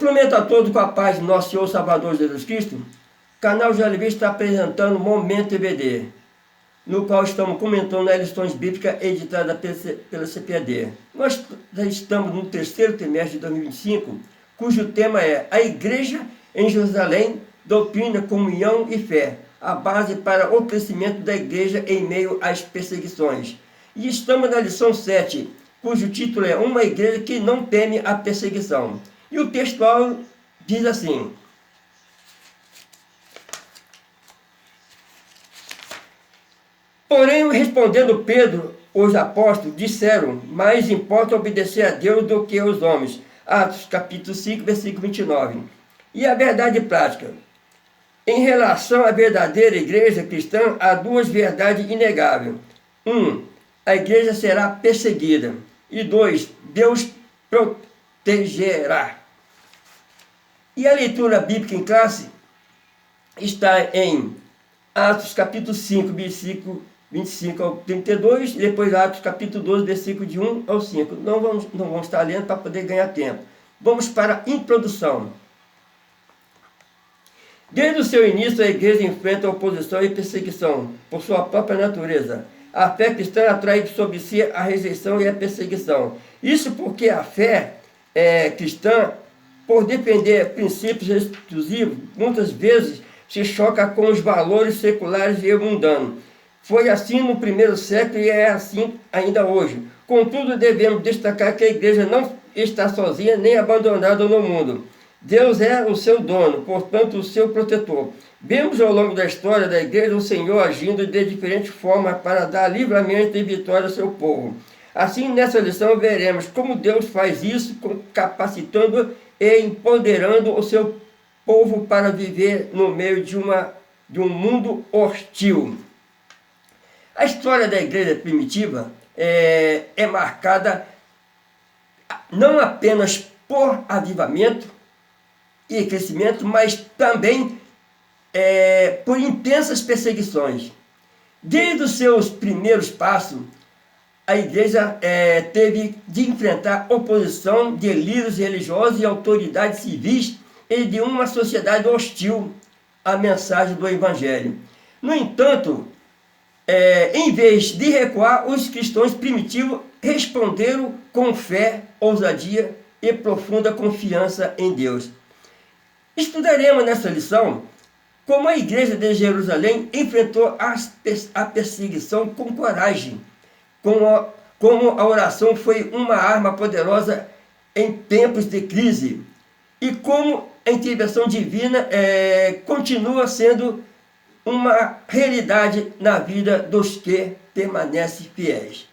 Cumprimento a todos com a paz do nosso Senhor Salvador Jesus Cristo. O canal José Oliveira está apresentando Momento EBD, no qual estamos comentando as lições bíblicas editadas pela CPAD. Nós já estamos no terceiro trimestre de 2025, cujo tema é A Igreja em Jerusalém, Doutrina, Comunhão e Fé, a base para o crescimento da igreja em meio às perseguições. E estamos na lição 7, cujo título é Uma Igreja que não teme a perseguição. E o textual diz assim: Porém, respondendo Pedro, os apóstolos disseram: mais importa obedecer a Deus do que aos homens. Atos capítulo 5, versículo 29. E a verdade prática. Em relação à verdadeira igreja cristã, há duas verdades inegáveis. 1. A igreja será perseguida. E 2. Deus protegerá. E a leitura bíblica em classe está em Atos capítulo 5, versículo 25 ao 32, e depois Atos capítulo 12, versículo de 1 ao 5. Não vamos estar lendo para poder ganhar tempo. Vamos para a introdução. Desde o seu início, a igreja enfrenta oposição e perseguição por sua própria natureza. A fé cristã atrai sobre si a rejeição e a perseguição. Isso porque a fé cristã, por defender princípios exclusivos, muitas vezes se choca com os valores seculares e mundanos. Foi assim no primeiro século e é assim ainda hoje. Contudo, devemos destacar que a igreja não está sozinha nem abandonada no mundo. Deus é o seu dono, portanto o seu protetor. Vemos ao longo da história da igreja o Senhor agindo de diferentes formas para dar livramento e vitória ao seu povo. Assim, nessa lição, veremos como Deus faz isso, capacitando e empoderando o seu povo para viver no meio de um mundo hostil. A história da igreja primitiva é marcada não apenas por avivamento e crescimento, mas também por intensas perseguições. Desde os seus primeiros passos, a igreja teve de enfrentar oposição de líderes religiosos e autoridades civis e de uma sociedade hostil à mensagem do Evangelho. No entanto, em vez de recuar, os cristãos primitivos responderam com fé, ousadia e profunda confiança em Deus. Estudaremos nessa lição como a igreja de Jerusalém enfrentou a perseguição com coragem, como a oração foi uma arma poderosa em tempos de crise, e como a intervenção divina continua sendo uma realidade na vida dos que permanecem fiéis.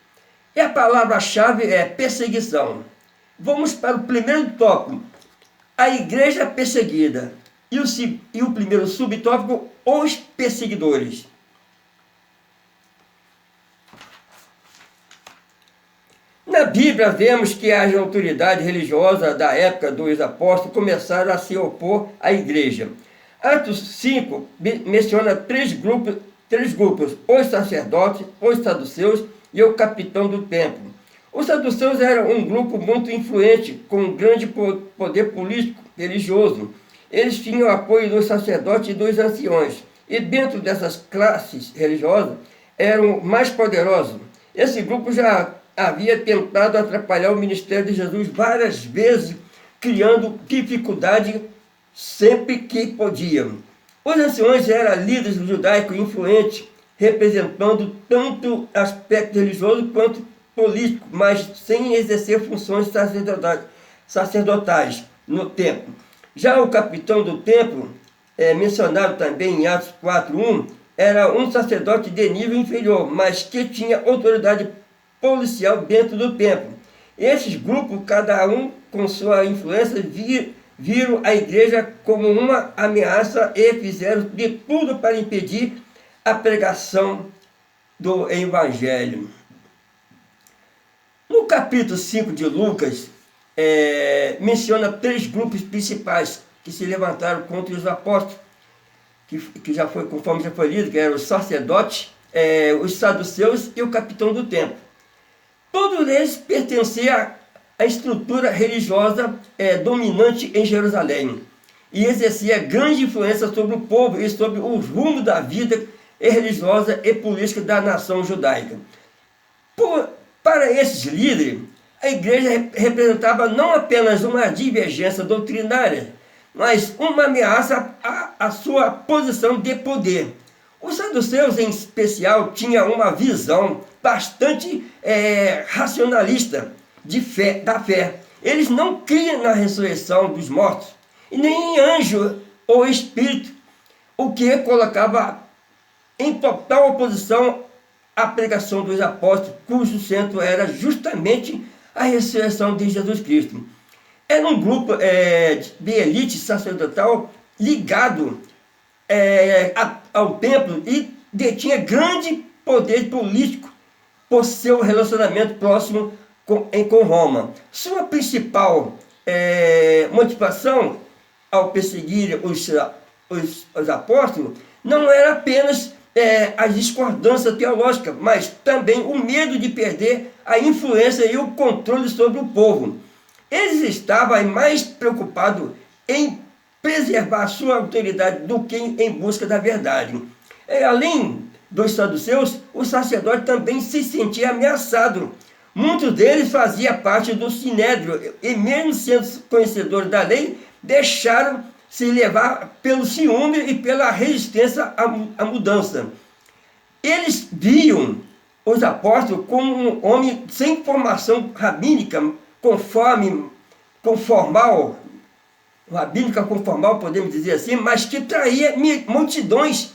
E a palavra-chave é perseguição. Vamos para o primeiro tópico, a igreja perseguida. E o primeiro subtópico, os perseguidores. Na Bíblia vemos que as autoridades religiosas da época dos apóstolos começaram a se opor à igreja. Atos 5 menciona três grupos, os sacerdotes, os saduceus e o capitão do templo. Os saduceus eram um grupo muito influente, com um grande poder político religioso. Eles tinham o apoio dos sacerdotes e dos anciões, e dentro dessas classes religiosas eram mais poderosos. Esse grupo já havia tentado atrapalhar o ministério de Jesus várias vezes, criando dificuldade sempre que podiam. Os anciões eram líderes judaicos influentes, representando tanto aspecto religioso quanto político, mas sem exercer funções sacerdotais no templo. Já o capitão do templo, mencionado também em Atos 4:1, era um sacerdote de nível inferior, mas que tinha autoridade policial dentro do templo. Esses grupos, cada um com sua influência, viram a igreja como uma ameaça e fizeram de tudo para impedir a pregação do Evangelho. No capítulo 5 de Lucas, menciona três grupos principais que se levantaram contra os apóstolos, que já foi, conforme já foi lido, que eram os sacerdotes, os saduceus e o capitão do templo. Todos eles pertenciam a estrutura religiosa dominante em Jerusalém e exercia grande influência sobre o povo e sobre o rumo da vida religiosa e política da nação judaica. Para esses líderes, a igreja representava não apenas uma divergência doutrinária, mas uma ameaça à sua posição de poder. Os saduceus, em especial, tinham uma visão bastante racionalista da fé. Eles não criam na ressurreição dos mortos, e nem em anjo ou espírito, o que colocava em total oposição à pregação dos apóstolos, cujo centro era justamente a ressurreição de Jesus Cristo. Era um grupo de elite sacerdotal ligado ao templo e detinha grande poder político por seu relacionamento próximo com Roma. Sua principal motivação ao perseguir os apóstolos não era apenas a discordância teológica, mas também o medo de perder a influência e o controle sobre o povo. Eles estavam mais preocupados em preservar sua autoridade do que em busca da verdade. Além dos saduceus, o sacerdote também se sentia ameaçado. Muitos deles faziam parte do Sinédrio e, mesmo sendo conhecedores da lei, deixaram se levar pelo ciúme e pela resistência à mudança. Eles viam os apóstolos como um homem sem formação rabínica, conformal, podemos dizer assim, mas que traía multidões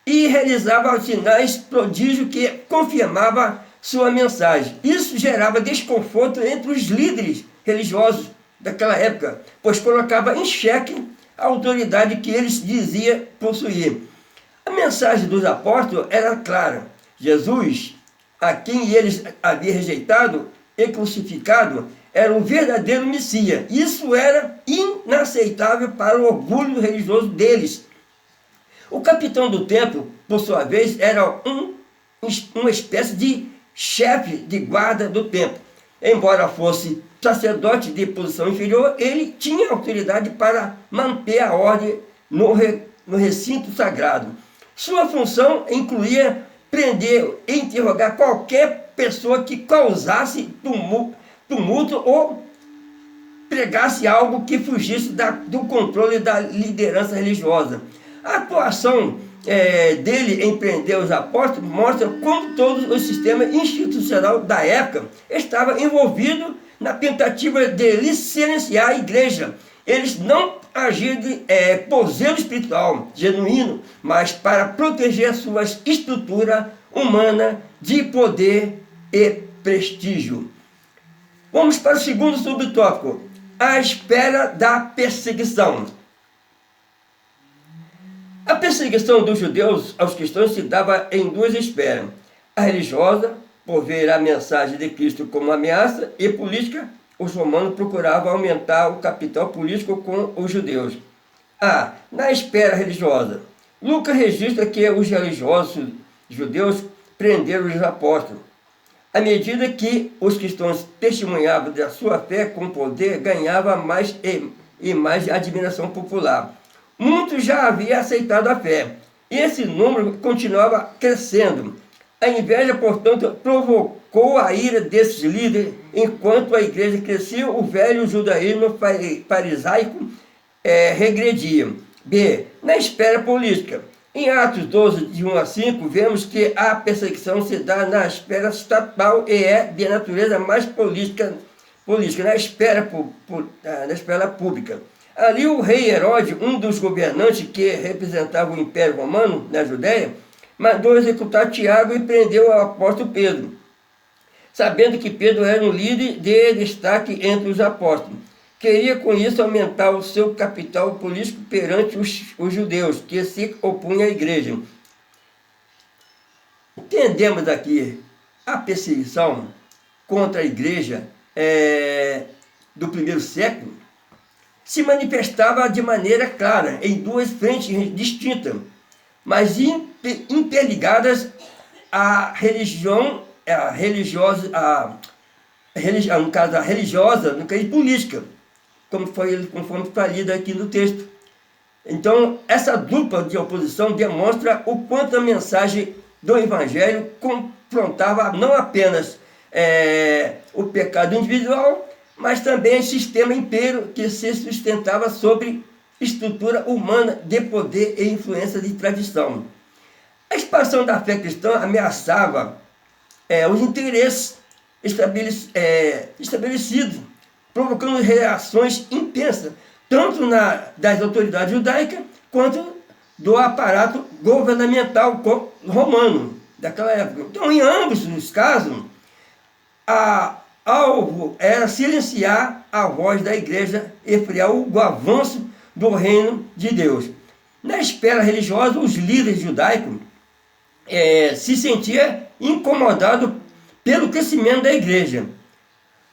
e realizava sinais prodígios que confirmava sua mensagem. Isso gerava desconforto entre os líderes religiosos daquela época, pois colocava em xeque a autoridade que eles diziam possuir. A mensagem dos apóstolos era clara: Jesus, a quem eles haviam rejeitado e crucificado, era o verdadeiro Messias. Isso era inaceitável para o orgulho religioso deles. O capitão do templo, por sua vez, era uma espécie de chefe de guarda do templo. Embora fosse sacerdote de posição inferior, ele tinha autoridade para manter a ordem no recinto sagrado. Sua função incluía prender e interrogar qualquer pessoa que causasse tumulto ou pregasse algo que fugisse do controle da liderança religiosa. A atuação dele em prender os apóstolos mostra como todo o sistema institucional da época estava envolvido na tentativa de silenciar a igreja. Eles não agiam por zelo espiritual genuíno, mas para proteger a sua estrutura humana de poder e prestígio. Vamos para o segundo subtópico: a espera da perseguição. A perseguição dos judeus aos cristãos se dava em duas esferas: a religiosa, por ver a mensagem de Cristo como ameaça, e política. Os romanos procuravam aumentar o capital político com os judeus. Na esfera religiosa, Lucas registra que os religiosos judeus prenderam os apóstolos. À medida que os cristãos testemunhavam da sua fé com poder, ganhava mais e mais admiração popular. Muitos já haviam aceitado a fé, e esse número continuava crescendo. A inveja, portanto, provocou a ira desses líderes. Enquanto a igreja crescia, o velho judaísmo farisaico regredia. Na esfera política. Em Atos 12, de 1 a 5, vemos que a perseguição se dá na esfera estatal e é de natureza mais política na esfera pública. Ali o rei Herodes, um dos governantes que representava o Império Romano na Judéia, mandou executar Tiago e prendeu o apóstolo Pedro, sabendo que Pedro era um líder de destaque entre os apóstolos. Queria com isso aumentar o seu capital político perante os judeus, que se opunham à igreja. Entendemos aqui a perseguição contra a igreja do primeiro século se manifestava de maneira clara em duas frentes distintas, mas interligadas à no caso a religiosa, no caso política, conforme está lido aqui no texto. Então, essa dupla de oposição demonstra o quanto a mensagem do Evangelho confrontava não apenas o pecado individual, mas também o sistema inteiro que se sustentava sobre estrutura humana de poder e influência de tradição. A expansão da fé cristã ameaçava os interesses estabelecidos, provocando reações intensas, tanto das autoridades judaicas, quanto do aparato governamental romano daquela época. Então, em ambos os casos, alvo era silenciar a voz da igreja e frear o avanço do reino de Deus. Na esfera religiosa, os líderes judaicos se sentiam incomodados pelo crescimento da igreja.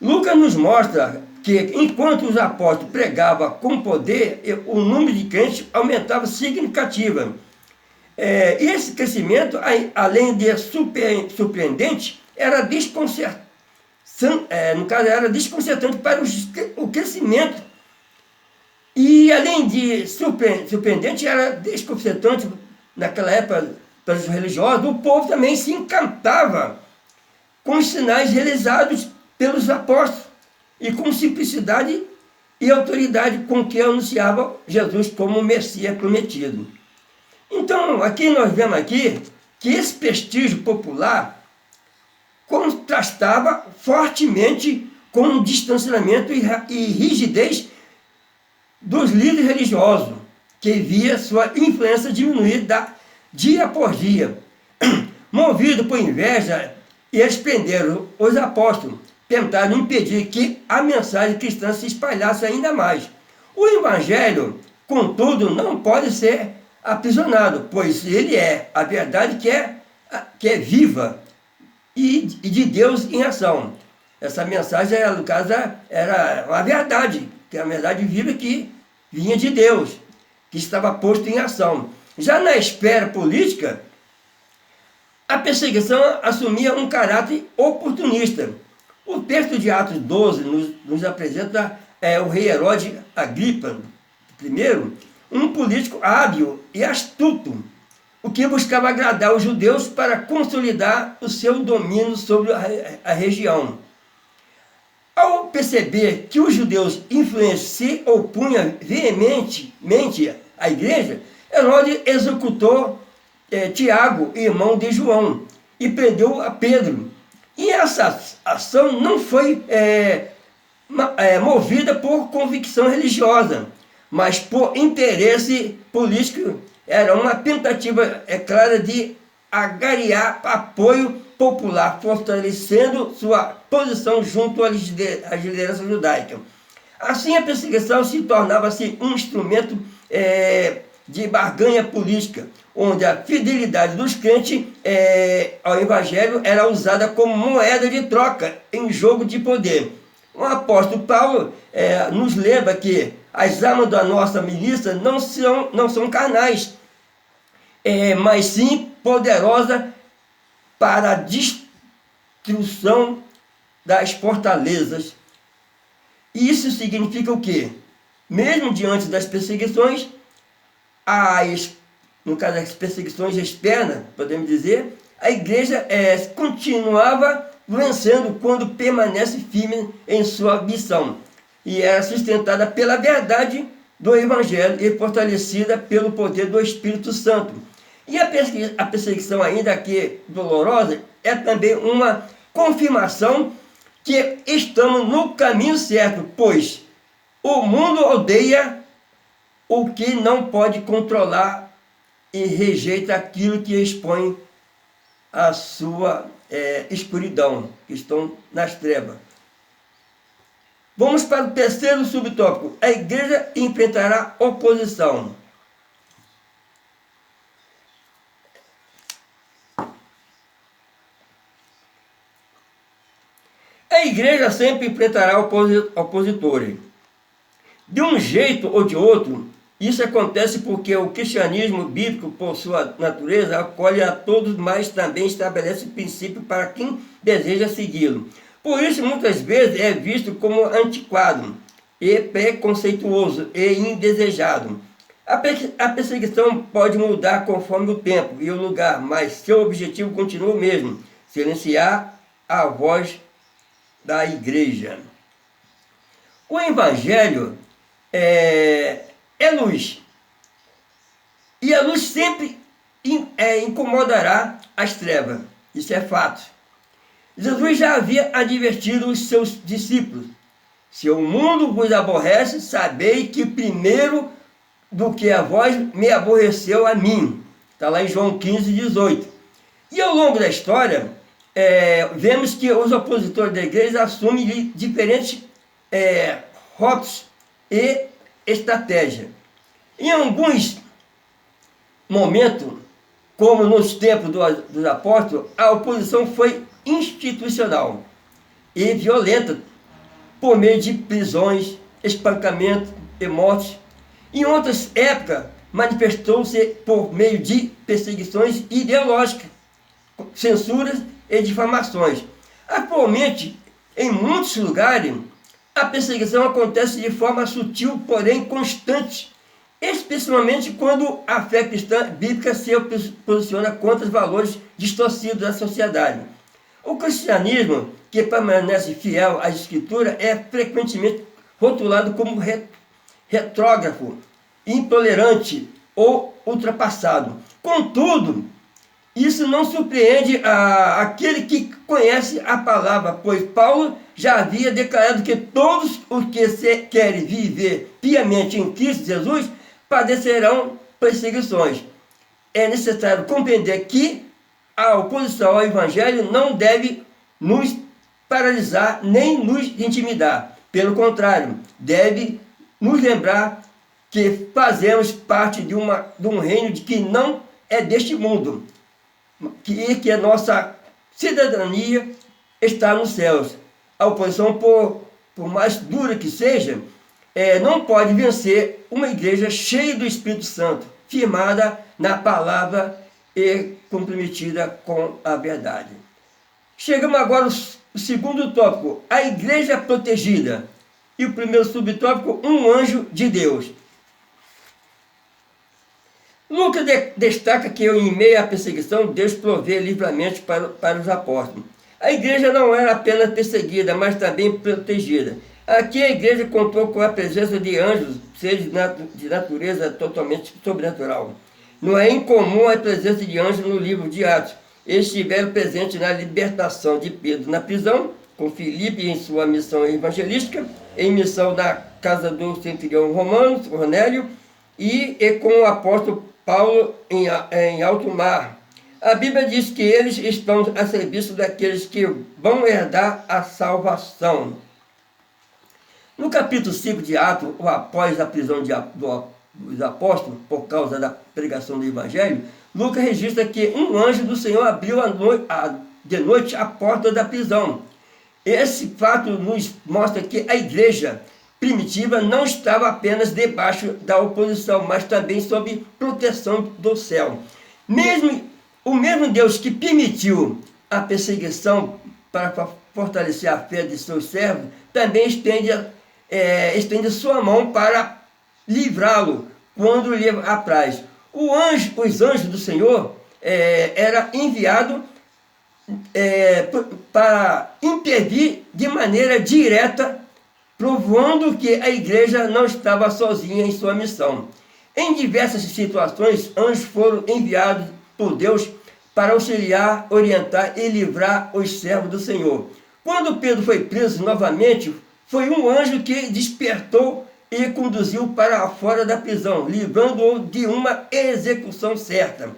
Lucas nos mostra que, enquanto os apóstolos pregavam com poder, o número de crentes aumentava significativamente. E esse crescimento, além de surpreendente, era desconcertante. No caso, era desconcertante para o crescimento. E, além de surpreendente, era desconcertante naquela época para os religiosos. O povo também se encantava com os sinais realizados pelos apóstolos e com simplicidade e autoridade com que anunciava Jesus como o Messias prometido. Então, aqui nós vemos que esse prestígio popular contrastava fortemente com o distanciamento e rigidez dos líderes religiosos, que via sua influência diminuir dia por dia. Movido por inveja, eles prenderam os apóstolos, tentaram impedir que a mensagem cristã se espalhasse ainda mais. O Evangelho, contudo, não pode ser aprisionado, pois ele é a verdade que é viva e de Deus em ação. Essa mensagem, no caso, era uma verdade, que é a verdade viva que vinha de Deus, que estava posto em ação. Já na esfera política, a perseguição assumia um caráter oportunista. O texto de Atos 12 nos apresenta o rei Herodes Agripa I, um político hábil e astuto, o que buscava agradar os judeus para consolidar o seu domínio sobre a região. Ao perceber que os judeus se opunham veementemente à igreja, Herodes executou Tiago, irmão de João, e prendeu a Pedro. E essa ação não foi movida por convicção religiosa, mas por interesse político. Era uma tentativa, clara, de angariar apoio popular, fortalecendo sua posição junto à liderança judaica. Assim, a perseguição se tornava-se um instrumento de barganha política, onde a fidelidade dos crentes ao Evangelho era usada como moeda de troca em jogo de poder. O apóstolo Paulo nos lembra que as armas da nossa milícia não são carnais, mas sim poderosas para a destruição das fortalezas. Isso significa o quê? Mesmo diante das perseguições, no caso das perseguições externas, podemos dizer, a igreja continuava vencendo quando permanece firme em sua missão, e era sustentada pela verdade do Evangelho e fortalecida pelo poder do Espírito Santo. E a perseguição, ainda que dolorosa, é também uma confirmação que estamos no caminho certo, pois o mundo odeia o que não pode controlar e rejeita aquilo que expõe a sua escuridão, que estão nas trevas. Vamos para o terceiro subtópico. A igreja enfrentará oposição. A igreja sempre enfrentará opositores. De um jeito ou de outro, isso acontece porque o cristianismo bíblico, por sua natureza, acolhe a todos, mas também estabelece princípios para quem deseja segui-lo. Por isso, muitas vezes, é visto como antiquado e preconceituoso e indesejado. A perseguição pode mudar conforme o tempo e o lugar, mas seu objetivo continua o mesmo: silenciar a voz da igreja. O Evangelho é luz, e a luz sempre incomodará as trevas, isso é fato. Jesus já havia advertido os seus discípulos: se o mundo vos aborrece, sabei que primeiro do que a vós me aborreceu a mim. Está lá em João 15, 18. E ao longo da história, vemos que os opositores da igreja assumem diferentes rótulos e estratégias. Em alguns momentos, como nos tempos dos apóstolos, a oposição foi institucional e violenta, por meio de prisões, espancamento e mortes. Em outras épocas, manifestou-se por meio de perseguições ideológicas, censuras e difamações. Atualmente, em muitos lugares, a perseguição acontece de forma sutil, porém constante, especialmente quando a fé cristã bíblica se posiciona contra os valores distorcidos da sociedade. O cristianismo, que permanece fiel à Escritura, é frequentemente rotulado como retrógrafo, intolerante ou ultrapassado. Contudo, isso não surpreende aquele que conhece a palavra, pois Paulo já havia declarado que todos os que querem viver piamente em Cristo Jesus padecerão perseguições. É necessário compreender que a oposição ao Evangelho não deve nos paralisar nem nos intimidar. Pelo contrário, deve nos lembrar que fazemos parte de um reino que não é deste mundo, que a nossa cidadania está nos céus. A oposição, por mais dura que seja, não pode vencer uma igreja cheia do Espírito Santo, firmada na palavra e comprometida com a verdade. Chegamos agora ao segundo tópico, a igreja protegida. E o primeiro subtópico, um anjo de Deus. Lucas destaca que em meio à perseguição, Deus provê livramento para os apóstolos. A igreja não era apenas perseguida, mas também protegida. Aqui a igreja contou com a presença de anjos, seres de natureza totalmente sobrenatural. Não é incomum a presença de anjos no livro de Atos. Eles estiveram presentes na libertação de Pedro na prisão, com Filipe em sua missão evangelística, em missão na casa do centurião romano, Cornélio, e com o apóstolo Paulo em alto mar. A Bíblia diz que eles estão a serviço daqueles que vão herdar a salvação. No capítulo 5 de Atos, após a prisão dos apóstolos, por causa da pregação do Evangelho, Lucas registra que um anjo do Senhor abriu de noite a porta da prisão. Esse fato nos mostra que a igreja primitiva não estava apenas debaixo da oposição, mas também sob proteção do céu. O mesmo Deus que permitiu a perseguição para fortalecer a fé de seus servos, também estende sua mão para livrá-lo quando lhe apraz. Os anjos do Senhor era enviado para impedir de maneira direta, provando que a igreja não estava sozinha em sua missão. Em diversas situações, anjos foram enviados por Deus para auxiliar, orientar e livrar os servos do Senhor. Quando Pedro foi preso novamente, foi um anjo que despertou e conduziu para fora da prisão, livrando-o de uma execução certa.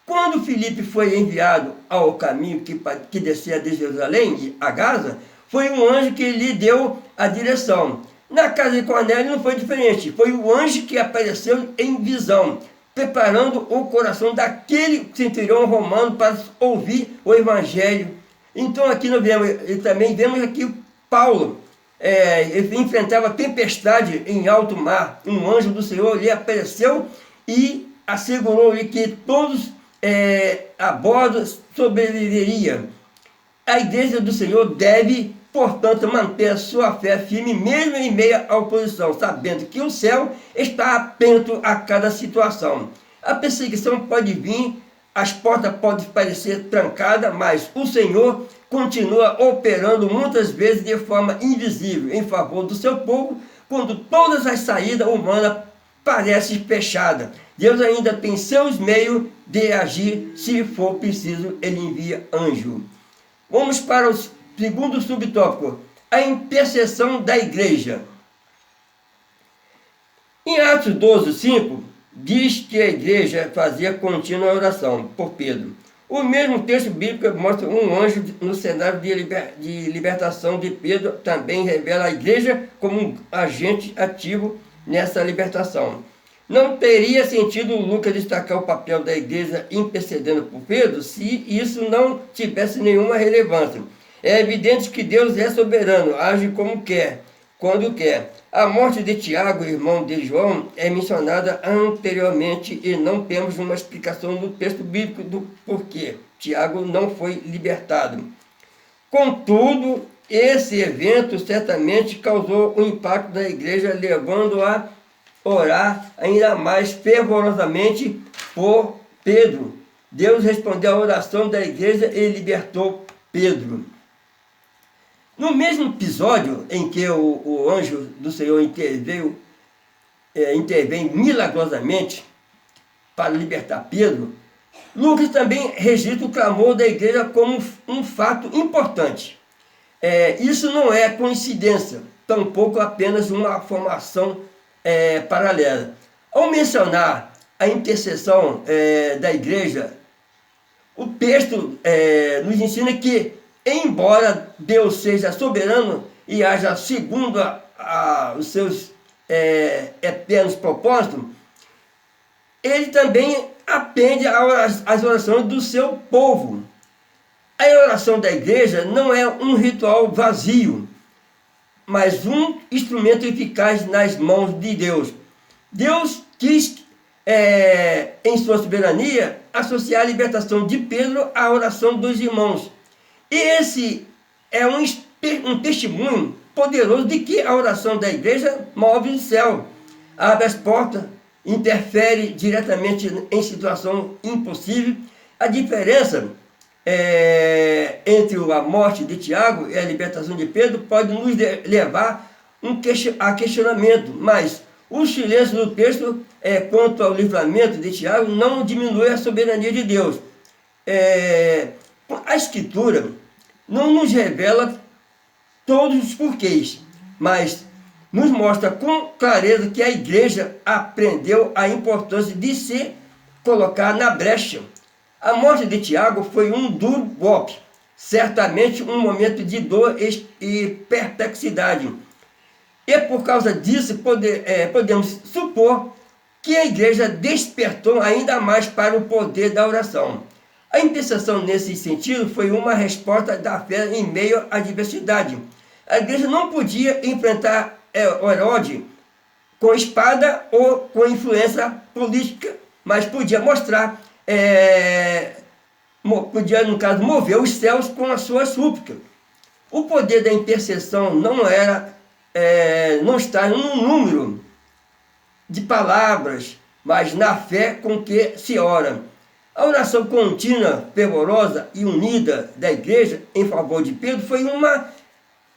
Quando Filipe foi enviado ao caminho que descia de Jerusalém a Gaza, foi um anjo que lhe deu a direção. Na casa de Cornélio não foi diferente, foi o anjo que apareceu em visão, preparando o coração daquele centurião romano para ouvir o Evangelho. Então aqui nós também vemos aqui Paulo, ele enfrentava tempestade em alto mar, um anjo do Senhor lhe apareceu e assegurou-lhe que todos a bordo sobreviveria. A igreja do Senhor deve portanto, manter a sua fé firme mesmo em meio à oposição, sabendo que o céu está atento a cada situação. A perseguição pode vir, as portas podem parecer trancadas, mas o Senhor continua operando muitas vezes de forma invisível em favor do seu povo, quando todas as saídas humanas parecem fechadas. Deus ainda tem seus meios de agir, se for preciso, ele envia anjo. Vamos para o segundo subtópico, a intercessão da igreja. Em Atos 12:5, diz que a igreja fazia contínua oração por Pedro. O mesmo texto bíblico mostra um anjo no cenário de libertação de Pedro, também revela a igreja como um agente ativo nessa libertação. Não teria sentido Lucas destacar o papel da igreja intercedendo por Pedro se isso não tivesse nenhuma relevância. É evidente que Deus é soberano, age como quer, quando quer. A morte de Tiago, irmão de João, é mencionada anteriormente e não temos uma explicação no texto bíblico do porquê Tiago não foi libertado. Contudo, esse evento certamente causou um impacto na igreja, levando a orar ainda mais fervorosamente por Pedro. Deus respondeu à oração da igreja e libertou Pedro. No mesmo episódio em que o anjo do Senhor intervém milagrosamente para libertar Pedro, Lucas também registra o clamor da igreja como um fato importante. Isso não é coincidência, tampouco apenas uma formação paralela. Ao mencionar a intercessão da igreja, o texto nos ensina que, embora Deus seja soberano e haja segundo os seus eternos propósitos, ele também atende às orações do seu povo. A oração da igreja não é um ritual vazio, mas um instrumento eficaz nas mãos de Deus. Deus quis, em sua soberania, associar a libertação de Pedro à oração dos irmãos. E esse é um testemunho poderoso de que a oração da igreja move o céu, abre as portas, interfere diretamente em situação impossível. A diferença entre a morte de Tiago e a libertação de Pedro pode nos levar a questionamento, mas o silêncio do texto quanto ao livramento de Tiago não diminui a soberania de Deus. A Escritura não nos revela todos os porquês, mas nos mostra com clareza que a igreja aprendeu a importância de se colocar na brecha. A morte de Tiago foi um duro golpe, certamente um momento de dor e perplexidade. E por causa disso podemos supor que a igreja despertou ainda mais para o poder da oração. A intercessão nesse sentido foi uma resposta da fé em meio à adversidade. A igreja não podia enfrentar Herodes com espada ou com influência política, mas podia mostrar, no caso, mover os céus com a sua súplica. O poder da intercessão não está no número de palavras, mas na fé com que se ora. A oração contínua, fervorosa e unida da igreja em favor de Pedro foi uma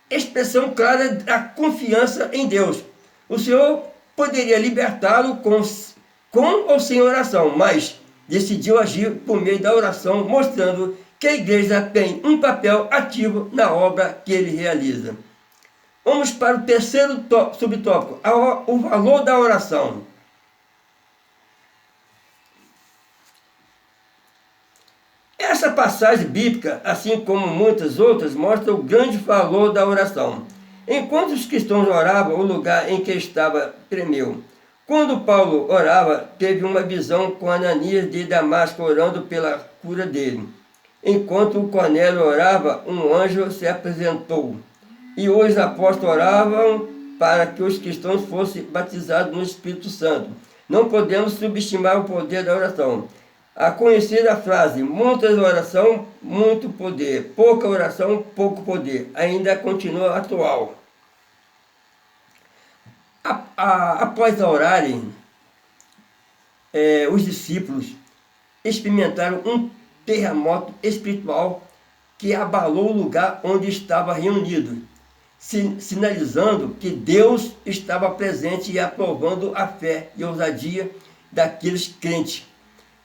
expressão clara da confiança em Deus. O Senhor poderia libertá-lo com ou sem oração, mas decidiu agir por meio da oração, mostrando que a igreja tem um papel ativo na obra que ele realiza. Vamos para o terceiro subtópico, o valor da oração. Essa passagem bíblica, assim como muitas outras, mostra o grande valor da oração. Enquanto os cristãos oravam, o lugar em que estava tremeu. Quando Paulo orava, teve uma visão com Ananias de Damasco orando pela cura dele. Enquanto o Cornélio orava, um anjo se apresentou. E os apóstolos oravam para que os cristãos fossem batizados no Espírito Santo. Não podemos subestimar o poder da oração. a conhecida frase: muitas oração, muito poder, pouca oração, pouco poder, ainda continua atual. Após orarem, os discípulos experimentaram um terremoto espiritual que abalou o lugar onde estava reunido, sinalizando que Deus estava presente e aprovando a fé e ousadia daqueles crentes.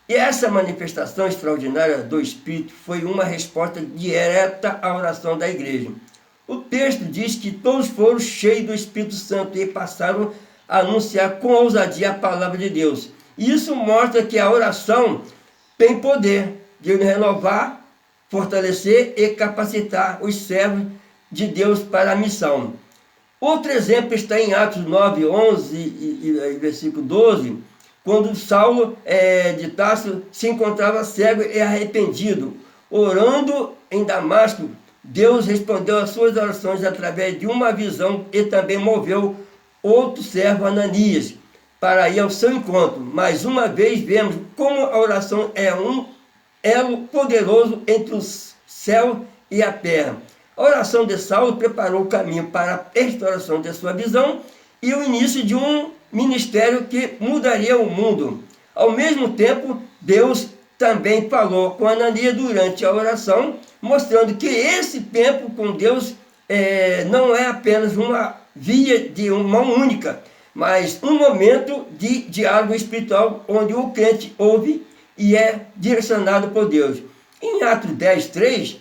E essa manifestação extraordinária do Espírito foi uma resposta direta à oração da igreja. O texto diz que todos foram cheios do Espírito Santo e passaram a anunciar com ousadia a palavra de Deus. Isso mostra que a oração tem poder de renovar, fortalecer e capacitar os servos de Deus para a missão. Outro exemplo está em Atos 9, 11 e versículo 12, quando Saulo de Tarso se encontrava cego e arrependido, orando em Damasco. Deus respondeu às suas orações através de uma visão e também moveu outro servo, Ananias, para ir ao seu encontro. Mais uma vez vemos como a oração é um elo poderoso entre o céu e a terra. A oração de Saulo preparou o caminho para a restauração de sua visão e o início de um ministério que mudaria o mundo. Ao mesmo tempo, Deus também falou com Ananias durante a oração, mostrando que esse tempo com Deus não é apenas uma via de uma única, mas um momento de diálogo espiritual onde o crente ouve e é direcionado por Deus. Em Atos 10, 3,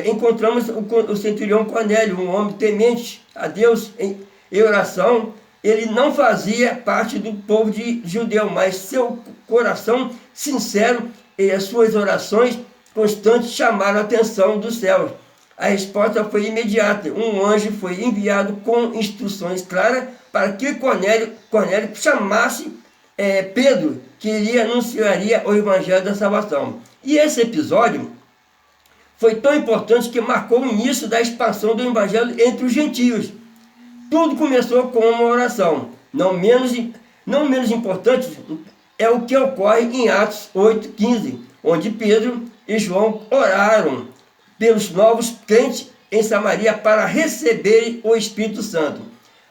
encontramos o centurião Cornélio, um homem temente a Deus em oração. Ele não fazia parte do povo judeu, mas seu coração sincero e as suas orações constantes chamaram a atenção dos céus. A resposta foi imediata. Um anjo foi enviado com instruções claras para que Cornélio chamasse Pedro, que lhe anunciaria o evangelho da salvação. E esse episódio foi tão importante que marcou o início da expansão do evangelho entre os gentios. Tudo começou com uma oração. Não menos importante é o que ocorre em Atos 8:15, onde Pedro e João oraram pelos novos crentes em Samaria para receberem o Espírito Santo.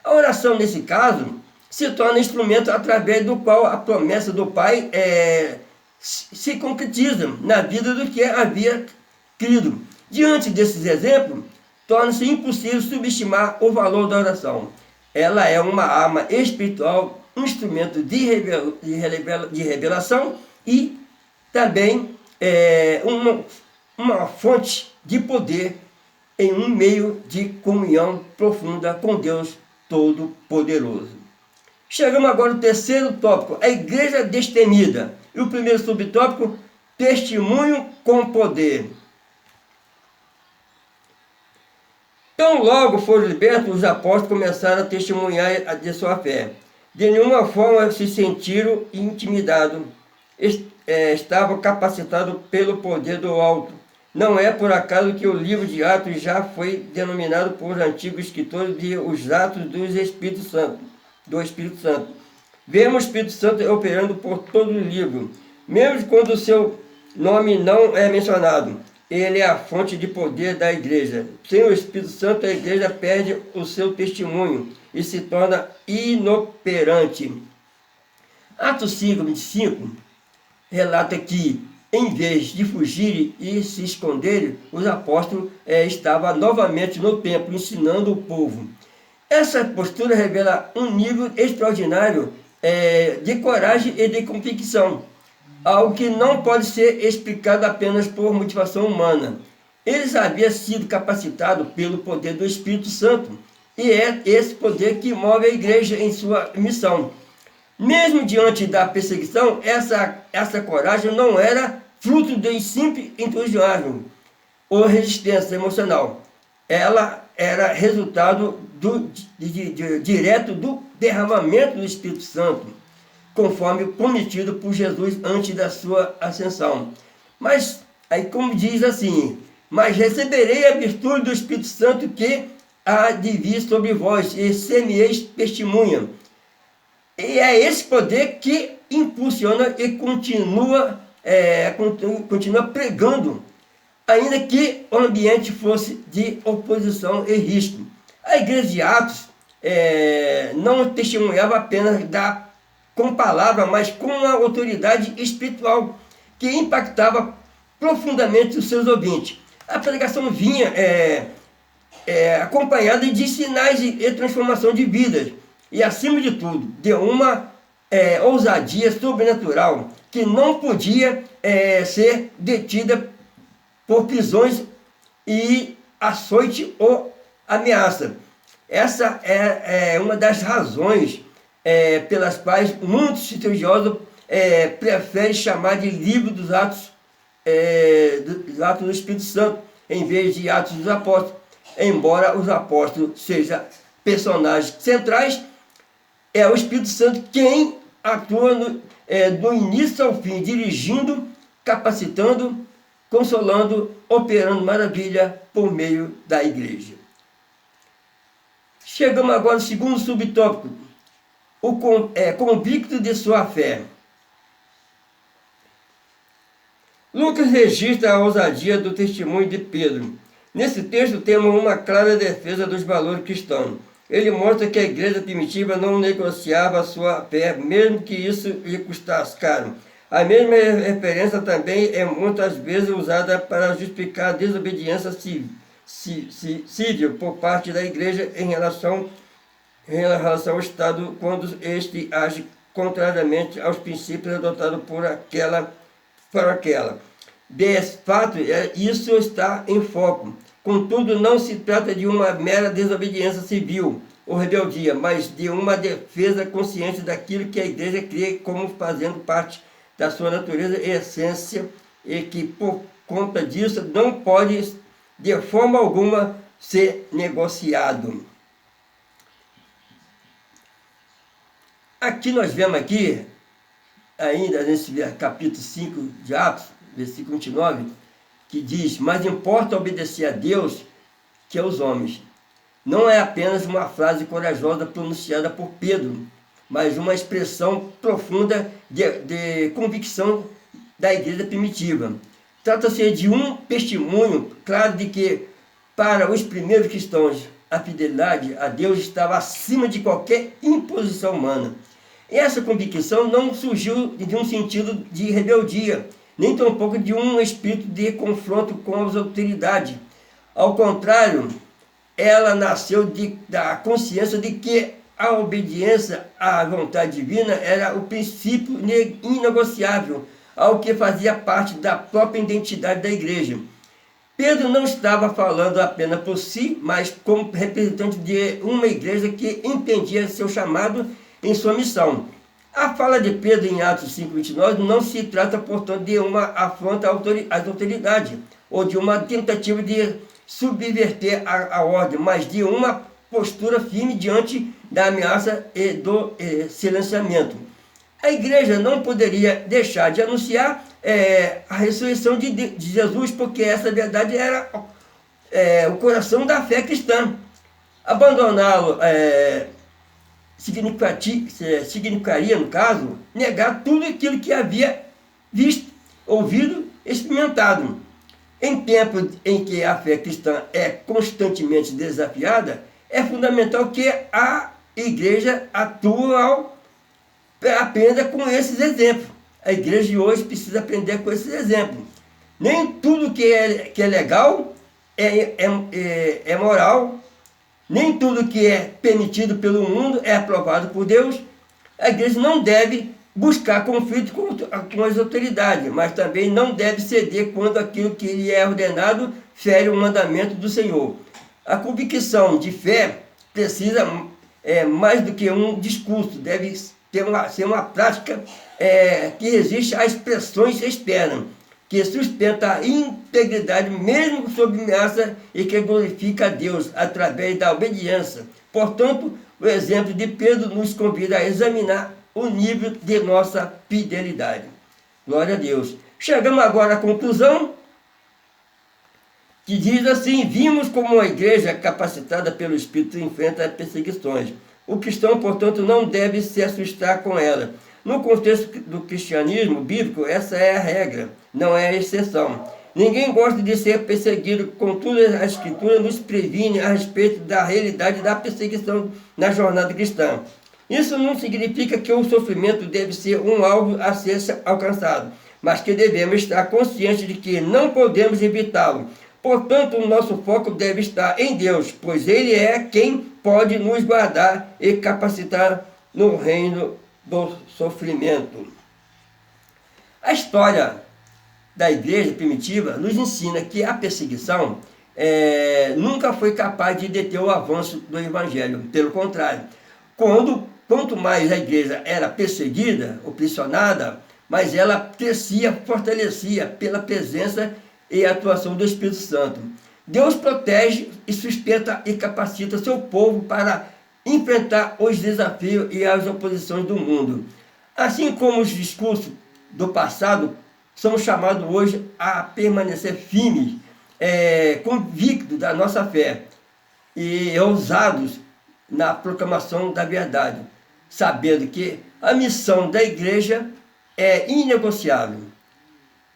A oração, nesse caso, se torna instrumento através do qual a promessa do Pai se concretiza na vida do que havia crido. Diante desses exemplos, torna-se impossível subestimar o valor da oração. Ela é uma arma espiritual, um instrumento de revelação e também uma fonte de poder em um meio de comunhão profunda com Deus Todo-Poderoso. Chegamos agora ao terceiro tópico, a igreja destemida. E o primeiro subtópico, testemunho com poder. Tão logo foram libertos, os apóstolos começaram a testemunhar de sua fé. De nenhuma forma se sentiram intimidados. Estavam capacitados pelo poder do alto. Não é por acaso que o livro de Atos já foi denominado por antigos escritores de os Atos do Espírito Santo. Vemos o Espírito Santo operando por todo o livro, mesmo quando o seu nome não é mencionado. Ele é a fonte de poder da igreja. Sem o Espírito Santo, a igreja perde o seu testemunho e se torna inoperante. Atos 5:25 relata que, em vez de fugirem e se esconderem, os apóstolos estavam novamente no templo, ensinando o povo. Essa postura revela um nível extraordinário de coragem e de convicção, algo que não pode ser explicado apenas por motivação humana. Eles haviam sido capacitados pelo poder do Espírito Santo, e é esse poder que move a igreja em sua missão. Mesmo diante da perseguição, essa coragem não era fruto de simples entusiasmo ou resistência emocional. Ela era resultado direto do derramamento do Espírito Santo, conforme prometido por Jesus antes da sua ascensão. Mas, aí como diz assim, mas receberei a virtude do Espírito Santo que há de vir sobre vós, e ser-me-eis testemunha. E é esse poder que impulsiona e continua continua pregando, ainda que o ambiente fosse de oposição e risco. A igreja de Atos não testemunhava apenas com palavra, mas com uma autoridade espiritual que impactava profundamente os seus ouvintes. A pregação vinha acompanhada de sinais e transformação de vidas, e acima de tudo, de uma ousadia sobrenatural que não podia ser detida por prisões e açoite ou ameaça. Essa é uma das razões pelas quais muitos estudiosos preferem chamar de livro dos Atos, do Espírito Santo, em vez de Atos dos Apóstolos, embora os apóstolos sejam personagens centrais. É o Espírito Santo quem atua do início ao fim, dirigindo, capacitando, consolando, operando maravilha por meio da igreja. Chegamos agora ao segundo subtópico, o convicto de sua fé. Lucas registra a ousadia do testemunho de Pedro. Nesse texto temos uma clara defesa dos valores cristãos. Ele mostra que a igreja primitiva não negociava a sua fé, mesmo que isso lhe custasse caro. A mesma referência também é muitas vezes usada para justificar a desobediência civil por parte da igreja em relação ao Estado, quando este age contrariamente aos princípios adotados por aquela. De fato, isso está em foco. Contudo, não se trata de uma mera desobediência civil ou rebeldia, mas de uma defesa consciente daquilo que a igreja crê como fazendo parte da sua natureza e essência, e que, por conta disso, não pode, de forma alguma, ser negociado. Aqui nós vemos ainda nesse capítulo 5 de Atos, versículo 29, que diz: mas importa obedecer a Deus que aos homens. Não é apenas uma frase corajosa pronunciada por Pedro, mas uma expressão profunda de convicção da igreja primitiva. Trata-se de um testemunho claro de que, para os primeiros cristãos, a fidelidade a Deus estava acima de qualquer imposição humana. Essa convicção não surgiu de um sentido de rebeldia, nem tampouco de um espírito de confronto com as autoridades. Ao contrário, ela nasceu da consciência de que a obediência à vontade divina era o princípio inegociável, ao que fazia parte da própria identidade da igreja. Pedro não estava falando apenas por si, mas como representante de uma igreja que entendia seu chamado em sua missão. A fala de Pedro em Atos 5:29 não se trata, portanto, de uma afronta às autoridades ou de uma tentativa de subverter a ordem, mas de uma postura firme diante da ameaça e do silenciamento. A igreja não poderia deixar de anunciar a ressurreição de Jesus, porque essa verdade era o coração da fé cristã. Abandoná-lo significaria, no caso, negar tudo aquilo que havia visto, ouvido, experimentado. Em tempos em que a fé cristã é constantemente desafiada, é fundamental que a igreja atual aprenda com esses exemplos. A igreja de hoje precisa aprender com esses exemplos. Nem tudo que é legal é moral, nem tudo que é permitido pelo mundo é aprovado por Deus. A igreja não deve buscar conflito com as autoridades, mas também não deve ceder quando aquilo que lhe é ordenado fere o mandamento do Senhor. A convicção de fé precisa, mais do que um discurso, deve ser uma prática que resiste às pressões externas, que sustenta a integridade mesmo sob ameaça e que glorifica a Deus através da obediência. Portanto, o exemplo de Pedro nos convida a examinar o nível de nossa fidelidade. Glória a Deus. Chegamos agora à conclusão, que diz assim: vimos como a igreja capacitada pelo Espírito enfrenta perseguições. O cristão, portanto, não deve se assustar com ela. No contexto do cristianismo bíblico, essa é a regra, não é a exceção. Ninguém gosta de ser perseguido, contudo a Escritura nos previne a respeito da realidade da perseguição na jornada cristã. Isso não significa que o sofrimento deve ser um alvo a ser alcançado, mas que devemos estar conscientes de que não podemos evitá-lo. Portanto, o nosso foco deve estar em Deus, pois Ele é quem pode nos guardar e capacitar no reino do sofrimento. A história da igreja primitiva nos ensina que a perseguição nunca foi capaz de deter o avanço do evangelho. Pelo contrário, quanto mais a igreja era perseguida, opressionada, mais ela crescia, fortalecia pela presença e atuação do Espírito Santo. Deus protege e sustenta e capacita seu povo para enfrentar os desafios e as oposições do mundo. Assim como os discursos do passado são chamados hoje a permanecer firmes, convictos da nossa fé e ousados na proclamação da verdade, sabendo que a missão da igreja é inegociável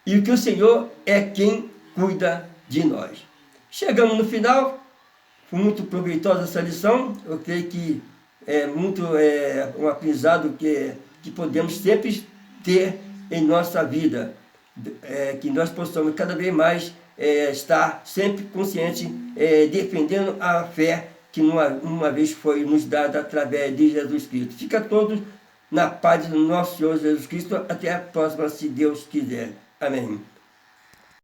e que o Senhor é quem cuida de nós. Chegamos no final, foi muito proveitosa essa lição, eu creio que é muito um aprendizado que podemos sempre ter em nossa vida, que nós possamos cada vez mais estar sempre conscientes, defendendo a fé que uma vez foi nos dada através de Jesus Cristo. Fica todos na paz do nosso Senhor Jesus Cristo, até a próxima, se Deus quiser. Amém.